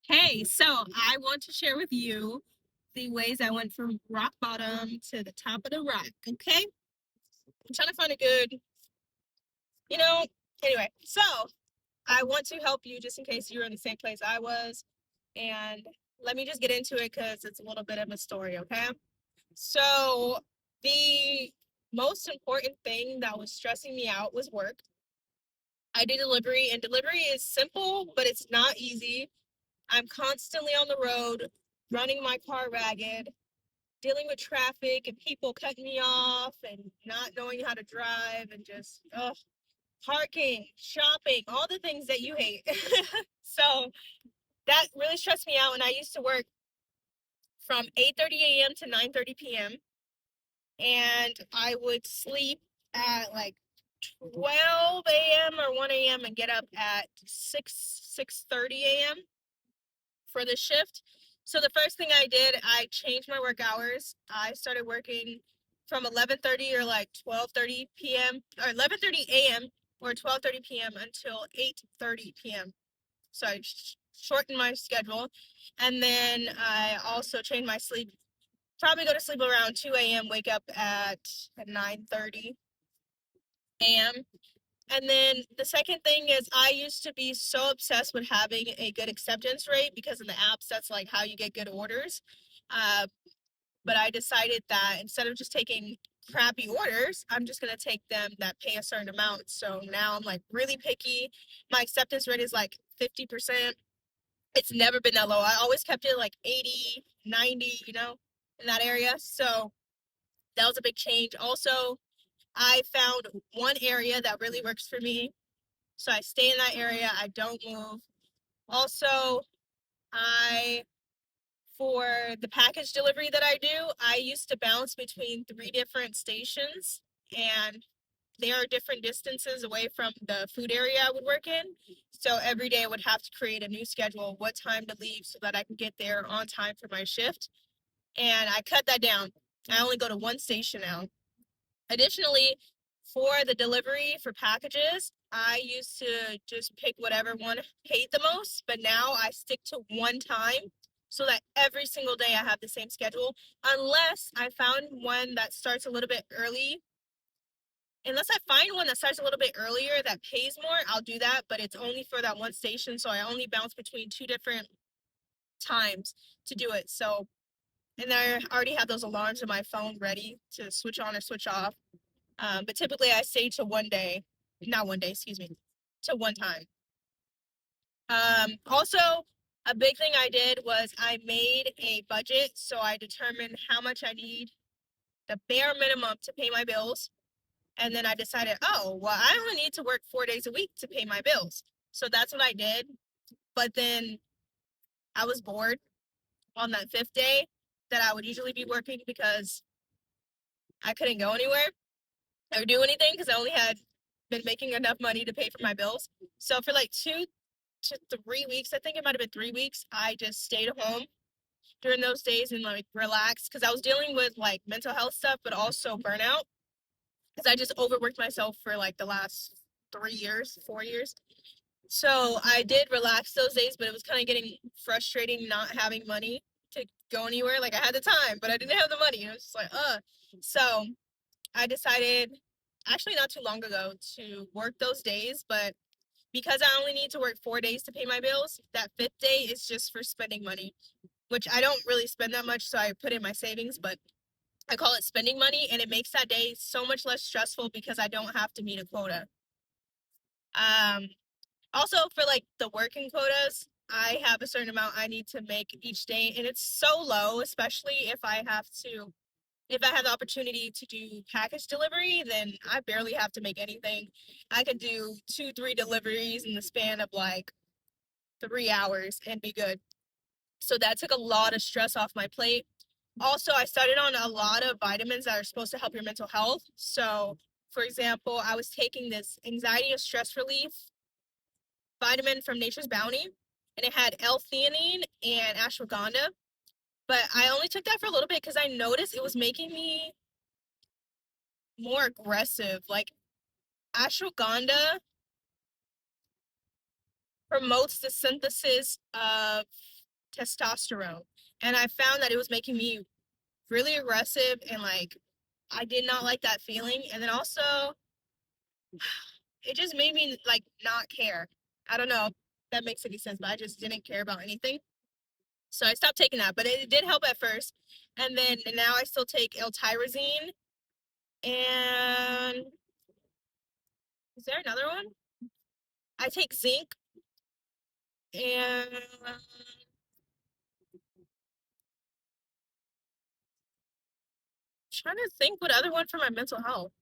Hey, so I want to share with you the ways I went from rock bottom to the top of the rock. Okay? I'm trying to find a good, you know, anyway. So I want to help you just in case you're in the same place I was. And let me just get into it because it's a little bit of a story, okay? So the most important thing that was stressing me out was work. I do delivery, and delivery is simple, but it's not easy. I'm constantly on the road, running my car ragged, dealing with traffic and people cutting me off and not knowing how to drive and just parking, shopping, all the things that you hate. So that really stressed me out. And I used to work from 8:30 a.m. to 9:30 p.m. and I would sleep at like 12 a.m. or 1 a.m. and get up at 6:30 a.m. for the shift. So the first thing I did, I changed my work hours. I started working from 11:30 or like 12:30 p.m. or 11:30 a.m. or 12:30 p.m. until 8:30 p.m. So I shortened my schedule, and then I also changed my sleep. Probably go to sleep around 2 a.m. Wake up at 9:30 a.m. And then the second thing is I used to be so obsessed with having a good acceptance rate because in the apps, that's like how you get good orders. Uh, but I decided that instead of just taking crappy orders, I'm just gonna take them that pay a certain amount. So now I'm like really picky. My acceptance rate is like 50%. It's never been that low. I always kept it like 80, 90, in that area. So that was a big change. Also, I found one area that really works for me, so I stay in that area. I don't move. Also, I for the package delivery that I do, I used to bounce between three different stations, and they are different distances away from the food area I would work in. So every day I would have to create a new schedule, what time to leave so that I can get there on time for my shift. And I cut that down. I only go to one station now. Additionally, for the delivery for packages, I used to just pick whatever one paid the most, but now I stick to one time so that every single day I have the same schedule, unless I found one that starts a little bit early. Unless I find one that starts a little bit earlier that pays more, I'll do that, but it's only for that one station, so I only bounce between two different times to do it. So, and I already have those alarms in my phone ready to switch on or switch off. But typically I stay to one day, not one day, excuse me, to one time. Also, a big thing I did was I made a budget. So I determined how much I need, the bare minimum to pay my bills. And then I decided, oh, well, I only need to work 4 days a week to pay my bills. So that's what I did. But then I was bored on that fifth day that I would usually be working because I couldn't go anywhere or do anything because I only had been making enough money to pay for my bills. So for like 2 to 3 weeks, I think it might have been 3 weeks, I just stayed home during those days and like relaxed because I was dealing with like mental health stuff, but also burnout because I just overworked myself for like the last 3 years, 4 years. So I did relax those days, but it was kind of getting frustrating not having money to go anywhere. Like I had the time, but I didn't have the money. It was just like, So I decided actually not too long ago to work those days, but because I only need to work 4 days to pay my bills, that fifth day is just for spending money, which I don't really spend that much, so I put in my savings, but I call it spending money, and it makes that day so much less stressful because I don't have to meet a quota. Um, Also for like the working quotas, I have a certain amount I need to make each day, and it's so low, especially if I have the opportunity to do package delivery, then I barely have to make anything. I could do two, three deliveries in the span of like 3 hours and be good. So that took a lot of stress off my plate. Also, I started on a lot of vitamins that are supposed to help your mental health. So, for example, I was taking this anxiety and stress relief vitamin from Nature's Bounty, and it had L-theanine and ashwagandha. But I only took that for a little bit because I noticed it was making me more aggressive. Like ashwagandha promotes the synthesis of testosterone. And I found that it was making me really aggressive and like I did not like that feeling. And then also it just made me like not care. I don't know if that makes any sense, but I just didn't care about anything. So I stopped taking that, but it did help at first. And then now I still take L-tyrosine. And is there another one? I take zinc and trying to think what other one for my mental health.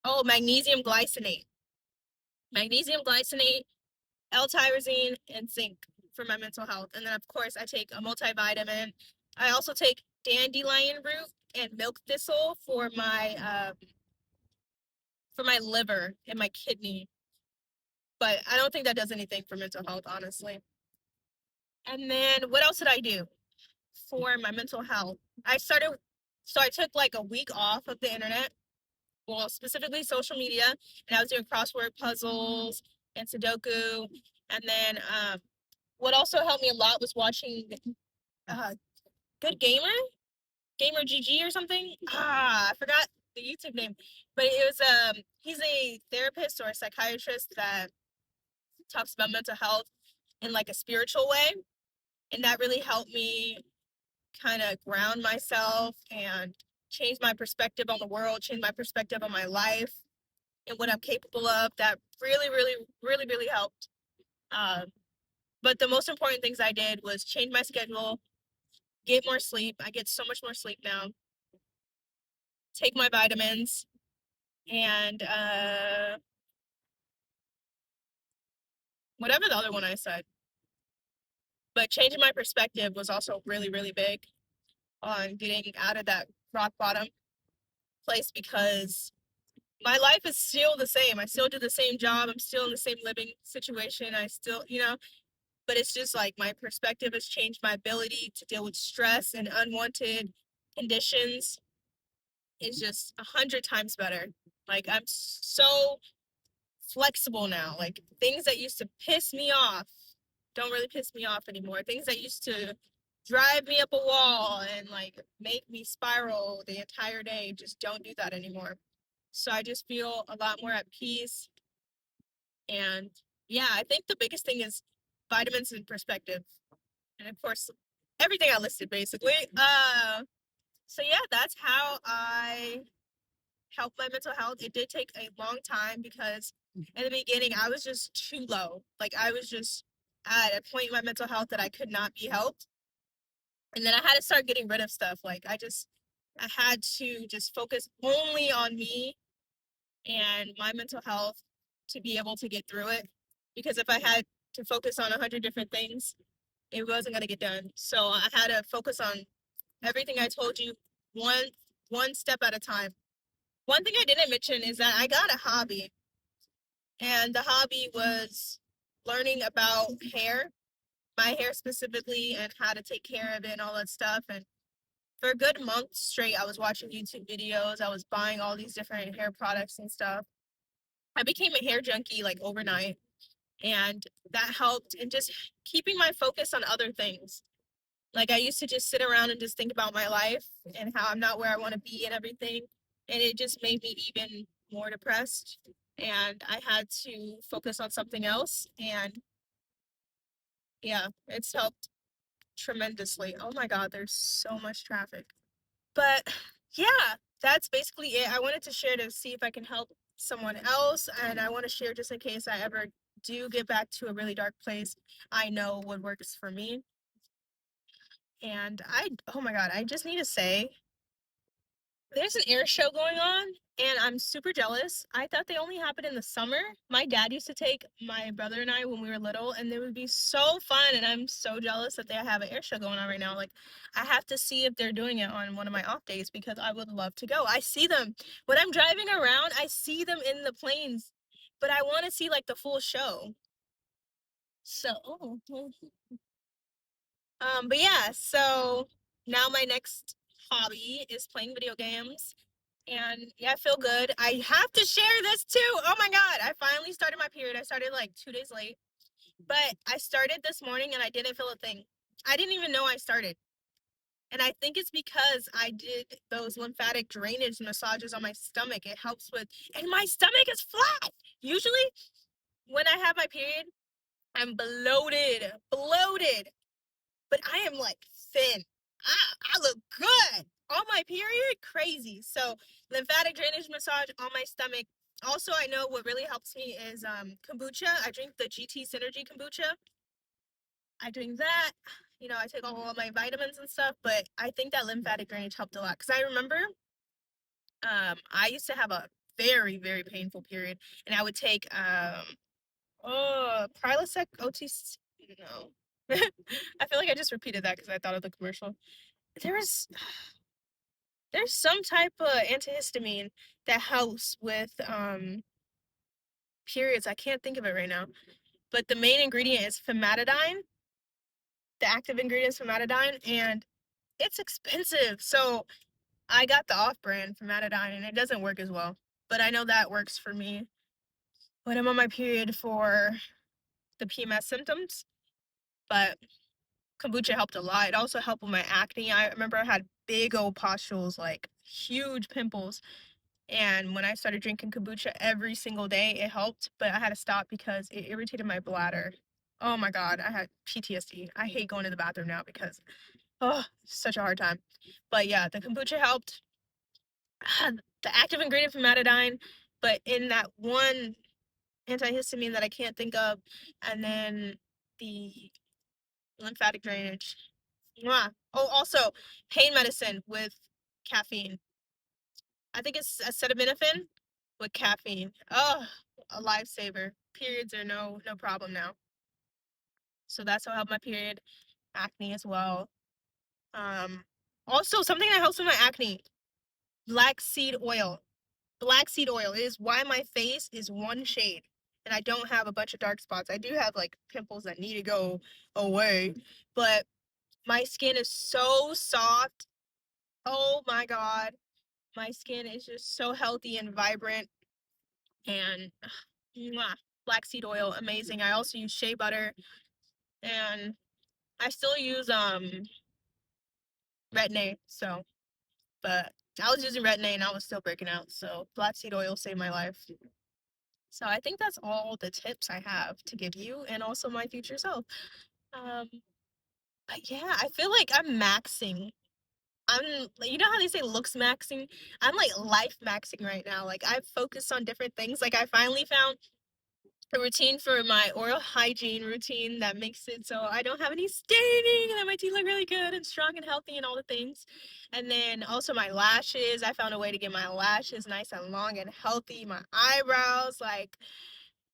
Oh, magnesium glycinate. Magnesium glycinate, L-tyrosine, and zinc for my mental health. And then of course I take a multivitamin. I also take dandelion root and milk thistle for my liver and my kidney. But I don't think that does anything for mental health, honestly. And then what else did I do for my mental health? So I took like a week off of the internet, well, specifically social media, and I was doing crossword puzzles and Sudoku. And then what also helped me a lot was watching Good Gamer GG or something. I forgot the YouTube name, but it was he's a therapist or a psychiatrist that talks about mental health in like a spiritual way, and that really helped me kind of ground myself and change my perspective on the world, change my perspective on my life and what I'm capable of. That really, really, really, really helped. Um, but the most important things I did was change my schedule, get more sleep. I get so much more sleep now. Take my vitamins, and whatever the other one I said. But changing my perspective was also really, really big on getting out of that rock bottom place because my life is still the same. I still do the same job. I'm still in the same living situation. I still, but it's just like my perspective has changed. My ability to deal with stress and unwanted conditions is just 100 times better. Like I'm so flexible now. Like things that used to piss me off don't really piss me off anymore. Things that used to drive me up a wall and like make me spiral the entire day just don't do that anymore. So I just feel a lot more at peace. And yeah, I think the biggest thing is vitamins and perspective. And of course, everything I listed basically. So yeah, that's how I help my mental health. It did take a long time because in the beginning I was just too low. Like I was just at a point in my mental health that I could not be helped. And then I had to start getting rid of stuff. I had to just focus only on me and my mental health to be able to get through it. Because if I had to focus on 100 different things, it wasn't going to get done. So I had to focus on everything I told you one one step at a time. One thing I didn't mention is that I got a hobby, and the hobby was learning about hair, my hair specifically, and how to take care of it and all that stuff. And for a good month straight, I was watching YouTube videos. I was buying all these different hair products and stuff. I became a hair junkie like overnight, and that helped in just keeping my focus on other things. Like I used to just sit around and just think about my life and how I'm not where I want to be and everything. And it just made me even more depressed. And I had to focus on something else. And yeah, it's helped tremendously. Oh my God, there's so much traffic. But yeah, that's basically it. I wanted to share to see if I can help someone else. And I want to share just in case I ever do get back to a really dark place. I know what works for me. And oh my God, I just need to say, there's an air show going on, and I'm super jealous. I thought they only happened in the summer. My dad used to take my brother and I when we were little, and they would be so fun. And I'm so jealous that they have an air show going on right now. Like, I have to see if they're doing it on one of my off days because I would love to go. I see them when I'm driving around, I see them in the planes, but I want to see like the full show. So, but yeah, so now my next hobby is playing video games. And yeah, I feel good. I have to share this too. Oh my God. I finally started my period. I started like 2 days late. But I started this morning and I didn't feel a thing. I didn't even know I started. And I think it's because I did those lymphatic drainage massages on my stomach. It helps with, and my stomach is flat. Usually, when I have my period, I'm bloated, bloated, but I am like thin. I look good on my period, crazy. So, lymphatic drainage massage on my stomach. Also, I know what really helps me is kombucha. I drink the GT Synergy kombucha. I drink that. You know, I take all my vitamins and stuff, but I think that lymphatic drainage helped a lot because I remember I used to have a very, very painful period, and I would take Prilosec OTC. No, I feel like I just repeated that because I thought of the commercial. There's there's some type of antihistamine that helps with periods. I can't think of it right now, but the main ingredient is famotidine. The active ingredient is famotidine, and it's expensive. So I got the off-brand famotidine, and it doesn't work as well. But I know that works for me when I'm on my period for the PMS symptoms. But kombucha helped a lot. It also helped with my acne. I remember I had big old pustules, like huge pimples. And when I started drinking kombucha every single day, it helped. But I had to stop because it irritated my bladder. Oh my God, I had PTSD. I hate going to the bathroom now because, oh, such a hard time. But yeah, the kombucha helped. The active ingredient famotidine, but in that one antihistamine that I can't think of, and then the lymphatic drainage. Mwah. Oh, also pain medicine with caffeine. I think it's acetaminophen with caffeine. Oh, a lifesaver. Periods are no problem now. So that's how I help my period. Acne as well. Um, Also something that helps with my acne. Black seed oil. Black seed oil is why my face is one shade and I don't have a bunch of dark spots. I do have like pimples that need to go away, but my skin is so soft. Oh my God. My skin is just so healthy and vibrant and mwah, black seed oil, amazing. I also use shea butter and I still use retin-A, so but I was using retin-A and I was still breaking out, so black seed oil saved my life. So I think that's all the tips I have to give you and also my future self. Um, but yeah, I feel like I'm maxing. You know how they say looks maxing? I'm like life maxing right now. Like I've focused on different things. Like I finally found a routine for my oral hygiene routine that makes it so I don't have any staining and that my teeth look really good and strong and healthy and all the things. And then also my lashes. I found a way to get my lashes nice and long and healthy. My eyebrows, like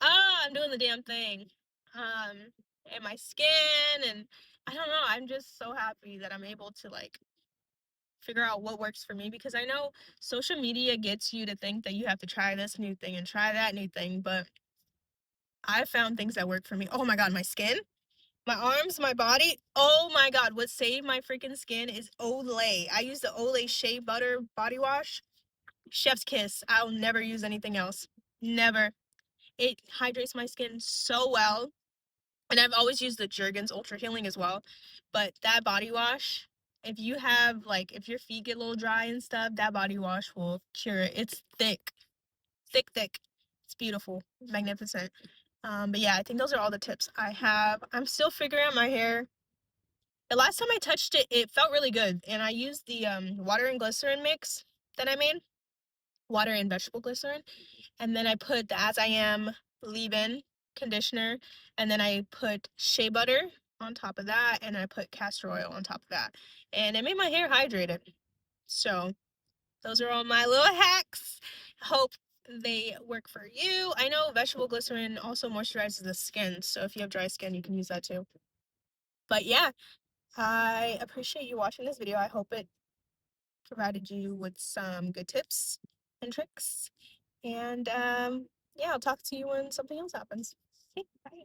I'm doing the damn thing. Um, and my skin, and I don't know, I'm just so happy that I'm able to like figure out what works for me because I know social media gets you to think that you have to try this new thing and try that new thing, but I found things that work for me. Oh my God, my skin, my arms, my body. Oh my God, what saved my freaking skin is Olay. I use the Olay Shea Butter body wash. Chef's kiss. I'll never use anything else. Never. It hydrates my skin so well. And I've always used the Jergens Ultra Healing as well. But that body wash, if you have like if your feet get a little dry and stuff, that body wash will cure it. It's thick. Thick, thick. It's beautiful. Magnificent. But yeah, I think those are all the tips I have. I'm still figuring out my hair. The last time I touched it, it felt really good. And I used the water and glycerin mix that I made. Water and vegetable glycerin. And then I put the As I Am leave-in conditioner, and then I put shea butter on top of that, and I put castor oil on top of that, and it made my hair hydrated. So those are all my little hacks. Hope they work for you. I know vegetable glycerin also moisturizes the skin, so if you have dry skin, you can use that too. But yeah, I appreciate you watching this video. I hope it provided you with some good tips and tricks. And yeah, I'll talk to you when something else happens. Okay, bye.